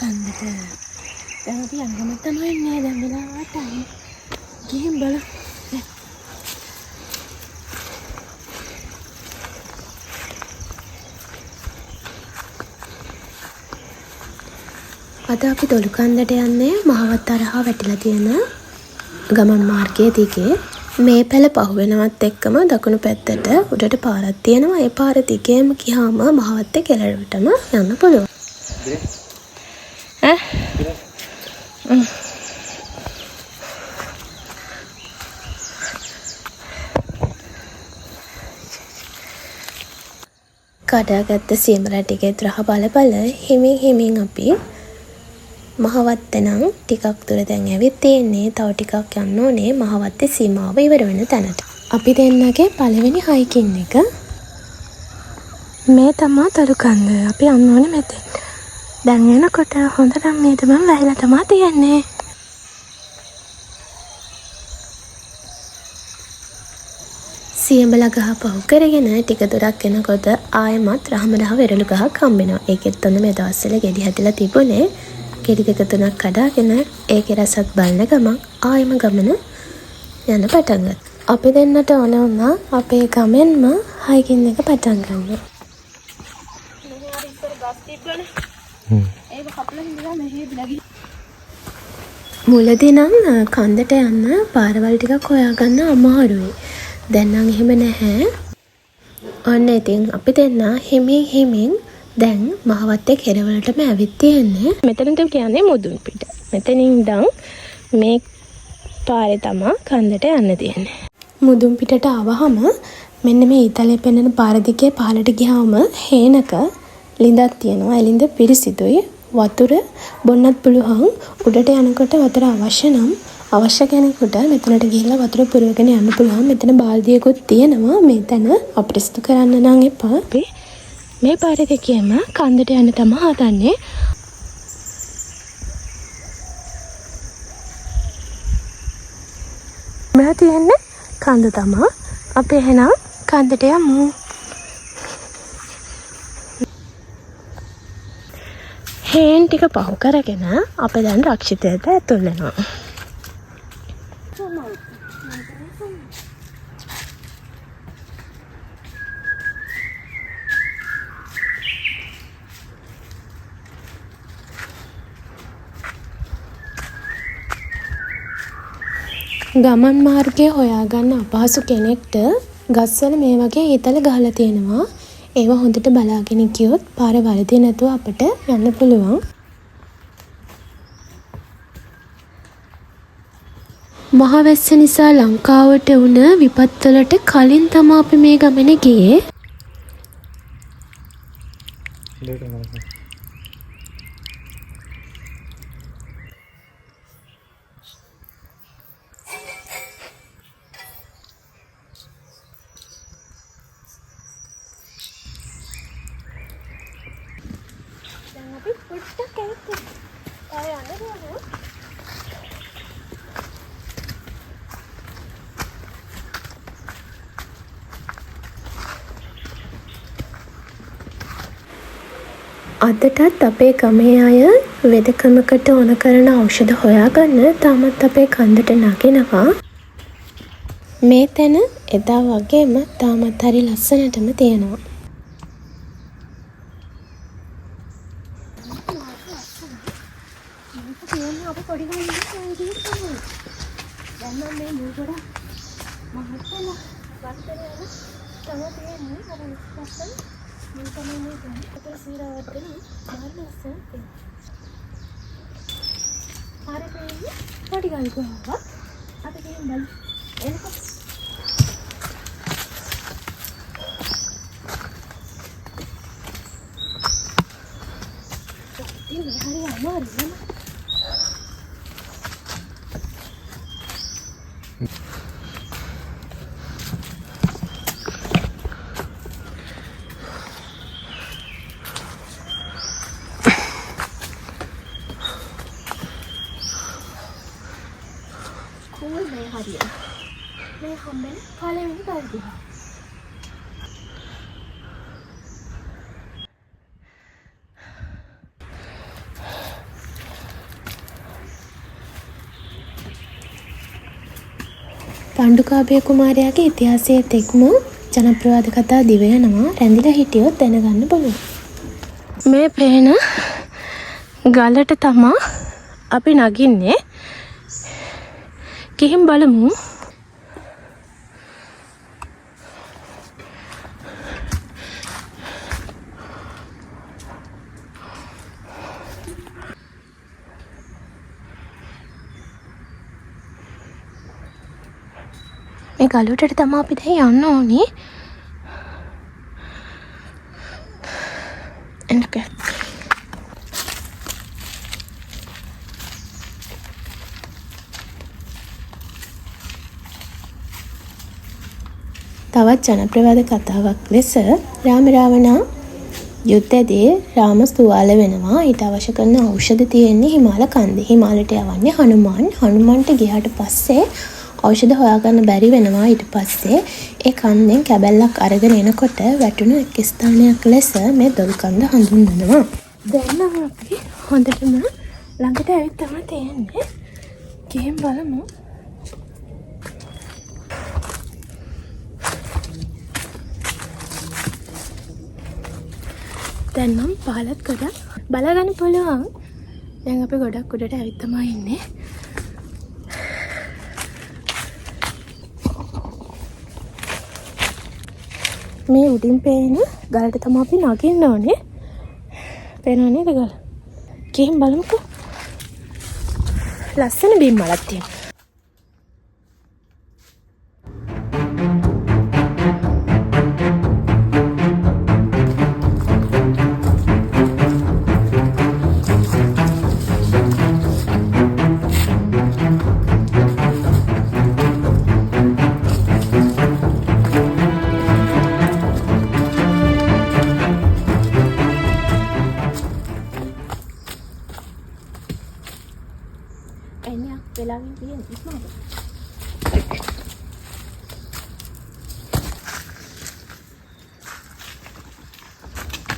කන්දට. දැන් අපි යන්න තමයි ඉන්නේ. දැන් වෙලාවට අය ගිහින් බලමු. අද අපි දොළු කන්දට යන්නේ මහවත් හරහා වැටිලා තියෙන ගමන් මාර්ගයේ දිගේ. මේ පැල පහු වෙනවත් එක්කම දකුණු පැත්තට උඩට පාරක් තියෙනවා. ඒ පාර දිගේම ගියාම මහවත්තේ කෙළවරටම යන්න පුළුවන්. කඩාගත්ත සීමල ටිකේ රහ බල හිමින් අපි මහවත්තේ නම් ටිකක් දුර දැන් ඇවිත් තියෙන්නේ. තව ටිකක් යන්න ඕනේ මහවත්තේ සීමාව ඉවර වෙන තැනට. අපි දෙන්නගේ පළවෙනි හයිකින් එක. මේ තමයි දොළු කන්ද. අපි යන්න ඕනේ මෙතෙන්. දැන් එනකොට හොඳට මේ තමයි වැහිලා තමයි තියන්නේ. සියඹල ගහ පහු කරගෙන ටික දුරක් යනකොට ආයෙමත් රහමරහ වෙරළු ගහක් හම්බෙනවා. ඒකෙත් ඔන්න මේ දවස්වල ගෙඩි හැදලා තිබුණේ. ගෙඩි දෙක තුනක් කඩාගෙන ඒකේ රසත් බලන ගමන් ආයෙම ගමන යන පටන් ගත්තා. අපි දෙන්නට ඕන වුණා අපේ ගමෙන්ම හයිකින් එක පටන් ගන්න. මෙහෙ අර ඉස්සර ගස් තිබ්බනේ. ඒක කපලා හින්දා මෙහෙ දිලගි. මුලදී නම් කන්දට යන්න පාරවල් ටිකක් හොයාගන්න අමාරුයි. දැන් නම් එහෙම නැහැ. ඔන්න ඉතින් අපි දෙන්න හිමින් දැන් මහවත්තේ කෙරවලටම ඇවිත් තියෙන්නේ. මෙතනට කියන්නේ මුදුන් පිට. මෙතනින් ඉඳන් මේ පාරේ තමයි කන්දට යන්න තියෙන්නේ. මුදුන් පිටට ආවහම මෙන්න මේ ඊතලේ පෙනෙන පාර දිගේ පහළට ගියාම හේනක ලිඳක් තියෙනවා. ඒ ලිඳ පිරිසිදුයි. වතුර බොන්නත් පුළුවන්. උඩට යනකොට වතුර අවශ්‍ය කෙනෙකුට මෙතනට ගිහිල්ලා වතුර පුරවගෙන යන්න පුළුවන්. මෙතන බාල්දියකුත් තියෙනවා. මෙතන අපිරිසිදු කරන්න නම් එපා. මේ පාර දෙකේම කන්දට යන්න තමයි හදන්නේ. මම තියන්නේ කන්ද තමයි. අපි එහෙනම් කන්දට යමු. හේන් ටික පහු කරගෙන අපි දැන් රක්ෂිතයට ඇතුල් වෙනවා. ගමන් මාර්ගය හොයාගන්න අපහසු කෙනෙක්ට ගස්වල මේ වගේ ඊතල ගහලා තියෙනවා. ඒව හොඳට බලාගෙන ගියොත් පාර වරදිය නැතුව අපිට යන්න පුළුවන්. මහවැස්ස නිසා ලංකාවට වුණ විපත්වලට කලින් තමයි අපි මේ ගමනේ ගියේ. අදටත් අපේ ගමේ අය වෙදකමකට ඕන කරන ඖෂධ හොයාගන්න තාමත් අපේ කන්දට නගිනවා. මේ තැන එදා වගේම තාමත් හරි ලස්සනටම තියෙනවා. මේ හම්බෙන පළවෙනි ගල්දිහ. පණ්ඩුකාභය කුමාරයාගේ ඉතිහාසයේ තෙක්ම ජනප්‍රවාද කතා දිව යනවා. රැඳිලා හිටියොත් දැනගන්න පුළුවන්. මේ පේන ගලට තමා අපි නගින්නේ. ගිහින් බලමු. මේ ගලුටට තමයි අපි දැන් යන්න ඕනේ. එන්නක. තවත් ජනප්‍රවාද කතාවක් ලෙස රාම රාවණා යුද්ධයේදී රාම තුවාල වෙනවා. ඊට අවශ්‍ය කරන ඖෂධ තියෙන්නේ හිමාල කන්දේ. හිමාලයට යවන්නේ හනුමාන්. හනුමන්ට ගියාට පස්සේ ඖෂධ හොයාගන්න බැරි වෙනවා. ඊට පස්සේ ඒ කන්දෙන් කැබැල්ලක් අරගෙන එනකොට වැටුණු එක් ස්ථානයක් ලෙස මේ දොල් කන්ද හඳුන්වනවා. දැන් අපි හොඳටම ළඟට ඇවිත් තමයි තියෙන්නේ. ගිහින් බලමු. දැන් නම් පහලත් ගොඩක් බලගන්න පුළුවන්. දැන් අපි ගොඩක් උඩට ඇවිත් තමයි ඉන්නේ. මේ උඩින් පේන ගලට තමයි අපි නගින්න ඕනේ. පේනව නේද ගල? ගිහින් බලමුකෝ. ලස්සන බිම් මලක් තියෙනවා. වෙලාවෙන් තියෙන ඉස්මතු.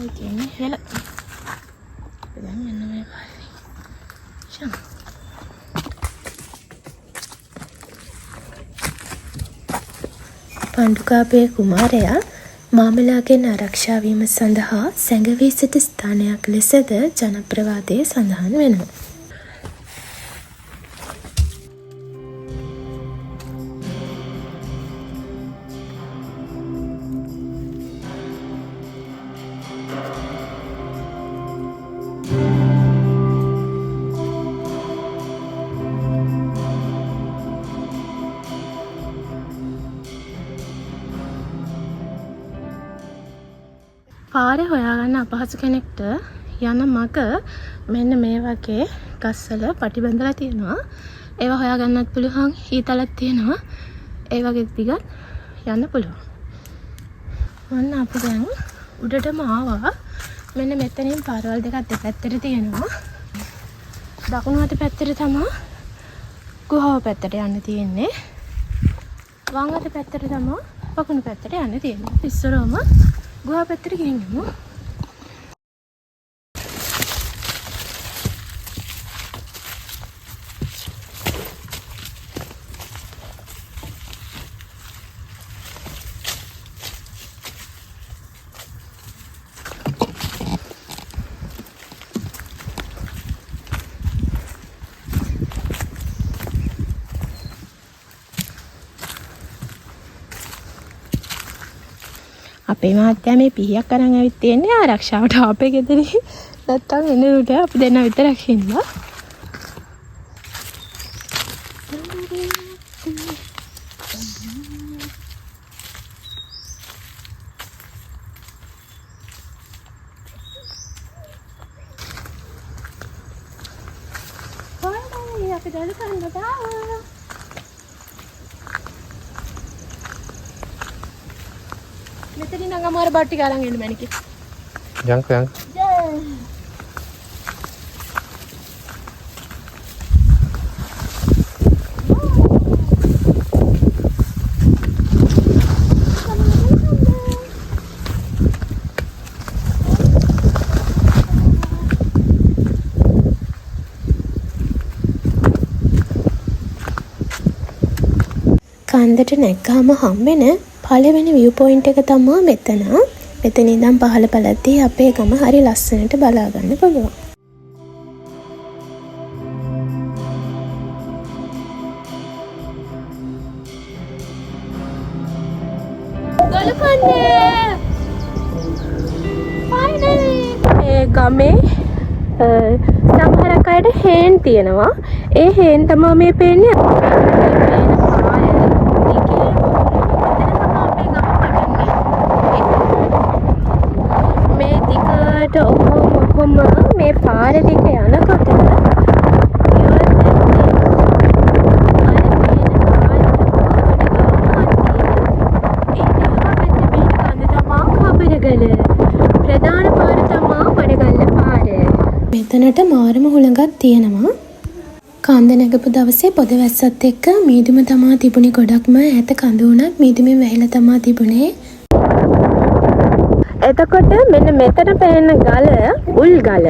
ඕකේ නේ හෙල. දැන් යන්න මේ පාරේ. ෂම්. පණ්ඩුකාභය කුමාරයා මාමලාගෙන් ආරක්ෂා වීම සඳහා සැඟවී සිටි ස්ථානයක් ලෙසද ජනප්‍රවාදයේ සඳහන් වෙනවා. පාරේ හොයාගන්න අපහසු කෙනෙක්ට යන මග මෙන්න මේ වගේ ගස්වල පටි බැඳලා තියෙනවා. ඒවා හොයාගන්නත් පුළුවන්. ඊතලක් තියෙනවා. ඒ වගේ දිගට යන්න පුළුවන්. ඔන්න අපි දැන් උඩටම ආවා. මෙන්න මෙතනින් පාරවල් දෙකක් දෙපැත්තට තියෙනවා. දකුණු අත පැත්තට තමයි ගුහාව පැත්තට යන්න තියෙන්නේ. වම් අත පැත්තට තමයි දකුණු පැත්තට යන්න තියෙන්නේ. ඉස්සරවම ගුහා පැත්තට ගිහින් යමු. අපේ මහත්තයා මේ පිහියක් අරන් ඇවිත් තියෙන්නේ ආරක්ෂාවට අපේ ගෙදරින්. නැත්තම් එන උට අපි දෙන්න විතරක් ඉන්නවා. කොහොමද අපි දැන් කන්න දාවා. මෙතනින් නම් අමාරු බට්ටි ගාලන් එන්න මැනිකේ. යන්කෝ යන්කෝ. කන්දට නැග්ගාම හම්බෙන පළවෙනි view point එක තමයි මෙතන. මෙතන ඉඳන් පහළ බලද්දී අපේ ගම හරි ලස්සනට බලා ගන්න පුළුවන්. ගමේ සමහරක් අයට හේන් තියෙනවා. ඒ හේන් තමයි මේ පේන්නේ. මේ දිගට ඔහොම මේ පාර දිග යනකොට ප්‍රධාන පාර තමා වඩගල්ල පාර. මෙතනට මාරම හුළඟක් තියෙනවා. කන්ද නැගපු දවසේ පොද වැස්සත් එක්ක මීදුම තමා තිබුණේ ගොඩක්ම ඈත කඳ උනත් මීදුමෙන් වැහිලා තමා තිබුණේ. එතකොට මෙන්න මෙතන පේන ගල උල් ගල,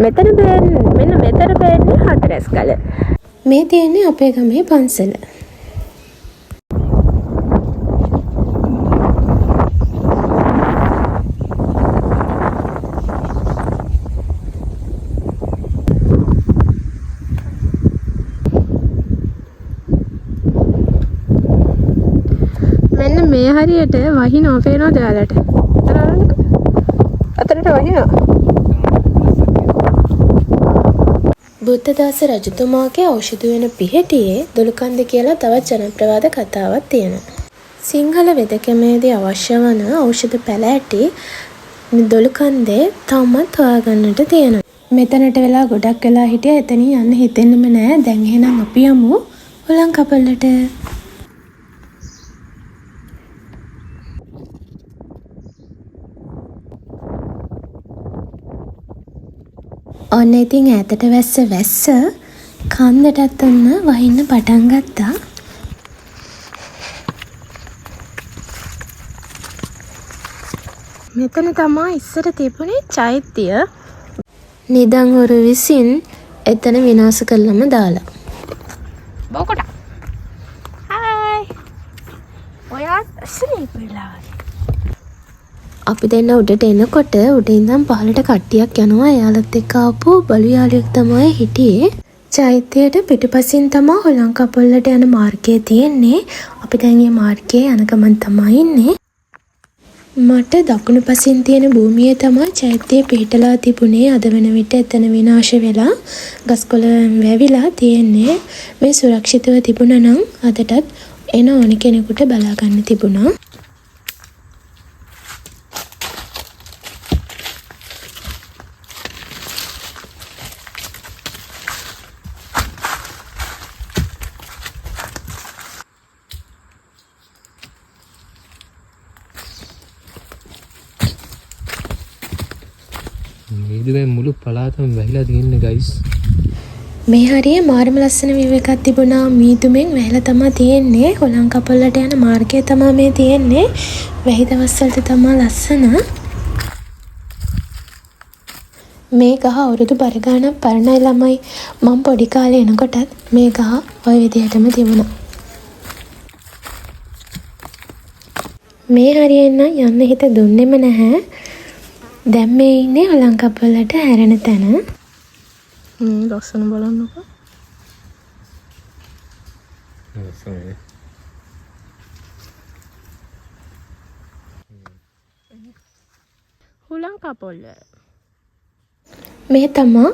මෙන්න මෙතන පේන්නේ හතරැස් ගල. මේ තියෙන්නේ අපේ ගමේ පන්සල. මෙන්න මේ හරියට වහිනවා පේනවද ඔයාලට? අතනට වහිනවා. බුද්ධදාස රජතුමාගේ ඖෂධ වෙන පිහිටියේ දොළුකන්ද කියලා තවත් ජනප්‍රවාද කතාවක් තියෙනවා. සිංහල වෙදකමේදී අවශ්‍ය වන ඖෂධ පැළ ඇටි දොළුකන්දේ තාමත් හොයාගන්නට තියෙනවා. මෙතනට වෙලා ගොඩක් වෙලා හිටියා. එතනින් යන්න හිතෙන්නෙම නෑ. දැන් එහෙනම් අපි යමු හුළං කපල්ලට. ඔන්න ඉතින් ඈතට වැස්ස කන්දටත් ඔන්න වහින්න පටන් ගත්තා. මෙතන තමයි ඉස්සර තිබුණේ චෛත්‍ය. නිදන් හොරු විසින් එතන විනාශ කළම දාලා. බෝකොට. හායි. ඔයා අසනීප වෙලා. අපි දෙන්න උඩට එනකොට උඩ ඉඳන් පහළට කට්ටියක් යනවා. එයාලත් එක්ක ආපු බලු යාළුවෙක් තමයි හිටියේ. චෛත්‍යයට පිටුපසින් තමයි හුළං කපොල්ලට යන මාර්ගය තියෙන්නේ. අපි දැන් මේ මාර්ගයේ යන ගමන් තමයි ඉන්නේ. මට දකුණු පසින් තියෙන භූමියේ තමයි චෛත්‍යය පිහිටලා තිබුණේ. අද වෙන විට එතන විනාශ වෙලා ගස්කොළ වැවිලා තියෙන්නේ. මේ සුරක්ෂිතව තිබුණා නම් අදටත් එන ඕනි කෙනෙකුට බලා ගන්න තිබුණා. මේ මුළු පළාතම වැහිලා තියෙන්නේ ගයිස්. මේ හරිය මාරම ලස්සන view එකක් තිබුණා. මීදුමෙන් වැහිලා තමයි තියෙන්නේ. හුළං කපොල්ලට යන මාර්ගය තමයි මේ තියෙන්නේ. වැහි දවස් වලට තමයි ලස්සන. මේ ගහ අවුරුදු බර ගානක් පරණයි ළමයි. මම පොඩි කාලේ එනකොටත් මේ ගහ ওই විදිහටම තිබුණා. මේ හරියෙන් නම් යන්න හිත දුන්නෙම නැහැ. දැන් මේ ඉන්නේ හුළං කපොල්ලට හැරෙන තැන. මේ ලස්සන බලන්නකෝ. ලස්සනයි. හුළං කපොල්ල. මේ තමයි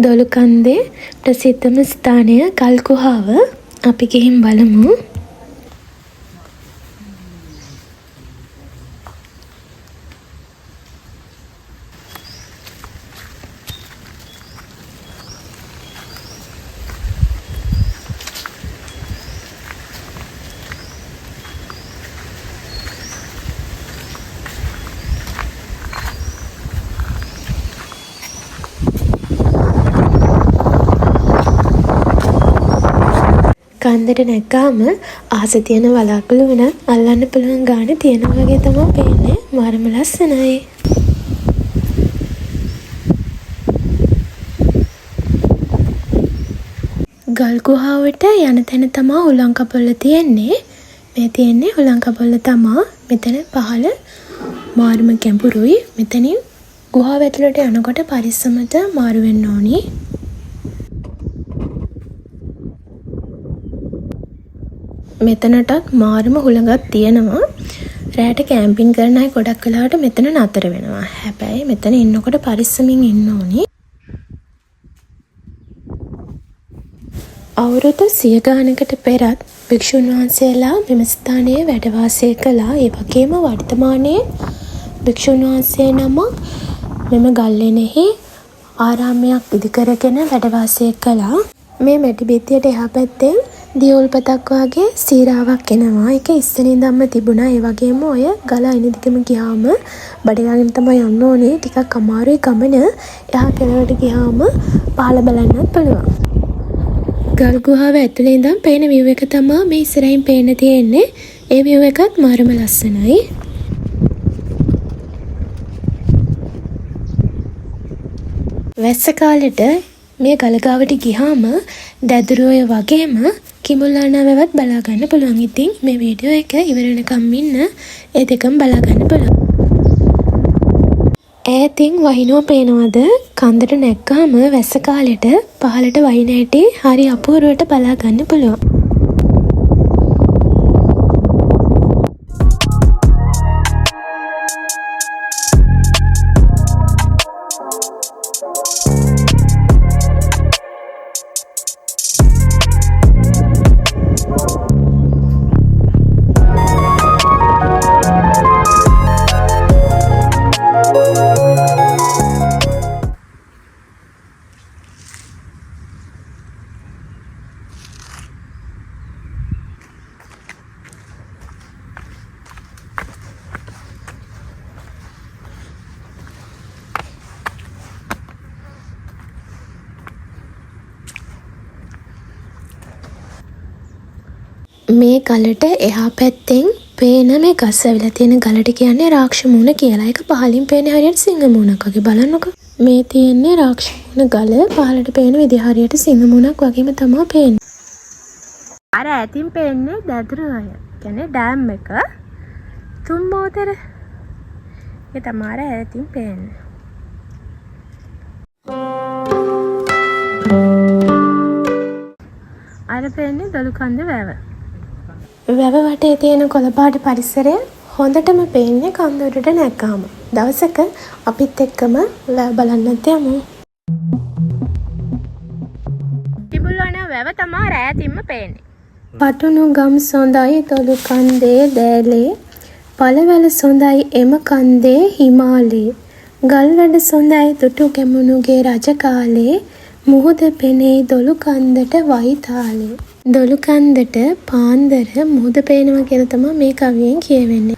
දොළුකන්දේ ප්‍රසිද්ධම ස්ථානය ගල් ගුහාව. අපි ගිහින් බලමු. කන්දට නැග්ගාම ආස තියෙන වලාකුළු වුණත් අල්ලන්න පුළුවන් ගාන තියෙනවා වගේ තමයි පේන්නේ. මාරම ලස්සනයි. ගල් ගුහාවට යන තැන තමයි හුළං කපොල්ල තියෙන්නේ. මේ තියෙන්නේ හුලං කපොල්ල තමා. මෙතන පහළ මාරුම කැඹුරුයි. මෙතනින් ගුහාව ඇතුළට යනකොට පරිස්සමට මාරු වෙන්න ඕනි. මෙතනටත් මාරුම හුලඟක් තියෙනවා. රැට කැම්පින් කරන අය ගොඩක් වෙලාවට මෙතන නතර වෙනවා. හැබැයි මෙතන ඉන්නකොට පරිස්සමින් ඉන්න ඕනි. අවුරුදු 100 ගානකට පෙරත් භික්ෂුන් වහන්සේලා මෙම ස්ථානයේ වැඩ වාසය කළා. ඒ වගේම වර්තමානයේ භික්ෂුන් වහන්සේ නමක් මෙම ගල්ලෙනෙහි ආරාමයක් ඉදි කරගෙන වැඩ වාසය කළා. මේ මැටි බිත්තියට එහා පැත්තෙන් දියුල්පතක් වගේ සීරාවක් එනවා. ඒක ඉස්සනින්දම්ම තිබුණා. ඒ වගේම ඔය ගල අයින දිගම ගියාම බඩගාගෙන තමයි යන්න ඕනේ. ටිකක් අමාරුයි ගමන. එහා කෙළවරට ගියාම පහළ බලන්නත් පුළුවන්. ගල් ගුහාව ඇතුලේ ඉඳන් පේන view එක තමයි මේ ඉස්සරහින් පේන්න තියෙන්නේ. ඒ view එකත් මාරම ලස්සනයි. වැස්ස කාලෙට මේ ගලගාවට ගියාම දැදුරුවය වගේම කිඹුල්ලානාවවත් බලා ගන්න පුළුවන්. ඉතින් මේ වීඩියෝ එක ඉවර වෙනකම් ඉන්න. ඒ දෙකම බලා ගන්න පුළුවන්. ඈතින් වහිනුව පේනවද? කන්දට නැග්ගාම වැස්ස කාලෙට පහළට වහින හැටි හරි අපූර්වට බලා ගන්න පුළුවන්. මේ ගලට එහා පැත්තෙන් පේන මේ ගස් ඇවිල්ලා තියෙන ගලට කියන්නේ රාක්ෂ මූණ කියලා. ඒක පහලින් පේන්නේ හරියට සිංහ මූණක් වගේ. බලන්නකෝ. මේ තියෙන්නේ රාක්ෂ මූණ ගල. පහලට පේන විදිහ හරියට සිංහ මූණක් වගේම තමයි පේන්නේ. අර ඇතින් පේන්නේ දැදුරුවය. කියන්නේ ඩෑම් එක. තුන් මෝතර. ඒ තමයි අර ඇතින් පේන්නේ. අර පේන්නේ දොළුකන්ද වැව. වැව වටේ තියෙන කොළපාට පරිසරය හොඳටම පේන්නේ කන්ද උඩට නැග්ගාම. දවසක අපිත් එක්කම වැව බලන්නත් යමු. කිඹුල්වානා වැව තමයි රැතින්ම පේන්නේ. පටුණු ගම් සොඳයි දොළු කන්දේ දෑලේ, පළවැල සොඳයි එම කන්දේ හිමාලේ, ගල් වැඩ සොඳයි දුටු ගැමුණුගේ රජ කාලේ, මුහුද පෙනේ දොළු කන්දට වයිතාලේ. දොළු කන්දට පාන්දර මුහුද පේනවා කියලා තමයි මේ කවියෙන් කියවෙන්නේ.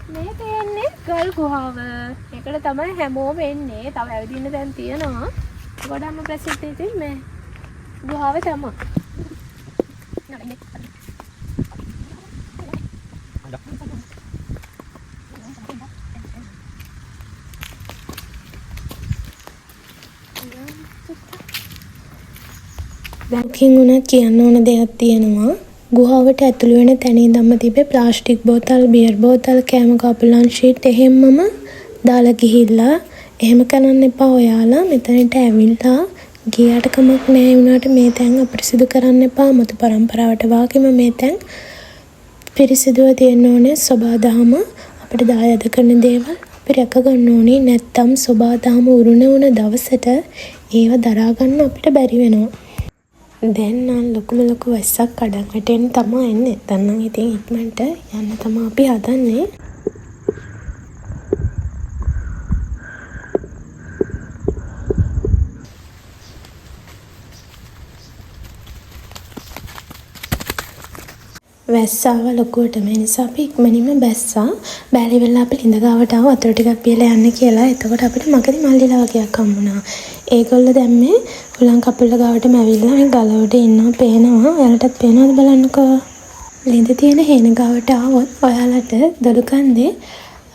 මේ තියෙන්නේ ගල් ගුහාව. ඒකට තමයි හැමෝම එන්නේ. තව ඇවිදින්න දැන් තියෙනවා. ගොඩක්ම ප්‍රසිද්ධ ඉතින් මේ ගුහාව තමයි. දැන්කින් උනත් කියන්න ඕන දෙයක් තියෙනවා. ගුහාවට ඇතුළු වෙන තැනින් ඉඳන්ම තිබේ ප්ලාස්ටික් බෝතල්, බියර් බෝතල්, කෑම කපුලන් ෂීට් එහෙම්මම දාලා ගිහිල්ලා එහෙම කරන්න එපා. ඔයාලා මෙතනට ඇවිල්ලා ගියාට කමක් නැහැ වුණාට මේ තැන් අපිරිසිදු කරන්න එපා. මතු පරම්පරාවට වාගේම මේ තැන් පිරිසිදුව තියෙන්න ඕනේ. සබාදහම අපිට දායාද කරන දේවල් අපි රැක ගන්න ඕනේ. නැත්තම් සබාදහම උරුණ වුණ දවසට ඒව දරා ගන්න අපිට බැරි වෙනවා. දැන් නම් ලොකුම ලොකු වැස්සක් කඩන් වැටෙන්න තමයි එන්නේ. දැන් නම් ඉතින් ඉක්මනට යන්න තමයි අපි හදන්නේ. වැස්සාව ලොකුවටම. ඒ නිසා අපි ඉක්මනින්ම බැස්සා. බැරි වෙලා අපි ළිඳ ගාවට ආව වතුර ටිකක් පියලා යන්න කියලා. එතකොට අපිට මගදී මල්ලිලා වගේක් හම්බුණා. ඒගොල්ලෝ දැන් මේ හුලං කපුල්ල ගාවටම ඇවිල්ලා මේ ගල උඩ ඉන්නවා පේනවා. ඔයාලටත් පේනවද බලන්නකෝ. ළිඳ තියෙන හේන ගාවට ආවොත් ඔයාලට දොළු කන්දේ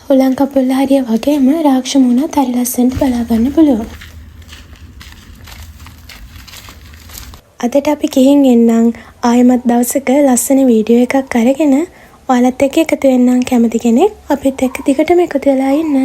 හුලං කපුල්ල හරිය වගේම රාක්ෂ මූණත් හරි ලස්සනට බලා ගන්න පුළුවන්. අදට අපි ගිහින් එන්නම්. ආයෙමත් දවසක ලස්සන වීඩියෝ එකක් අරගෙන ඔයාලත් එක්ක එකතු වෙන්නම්. කැමති කෙනෙක් අපිත් එක්ක දිගටම එකතු වෙලා ඉන්න.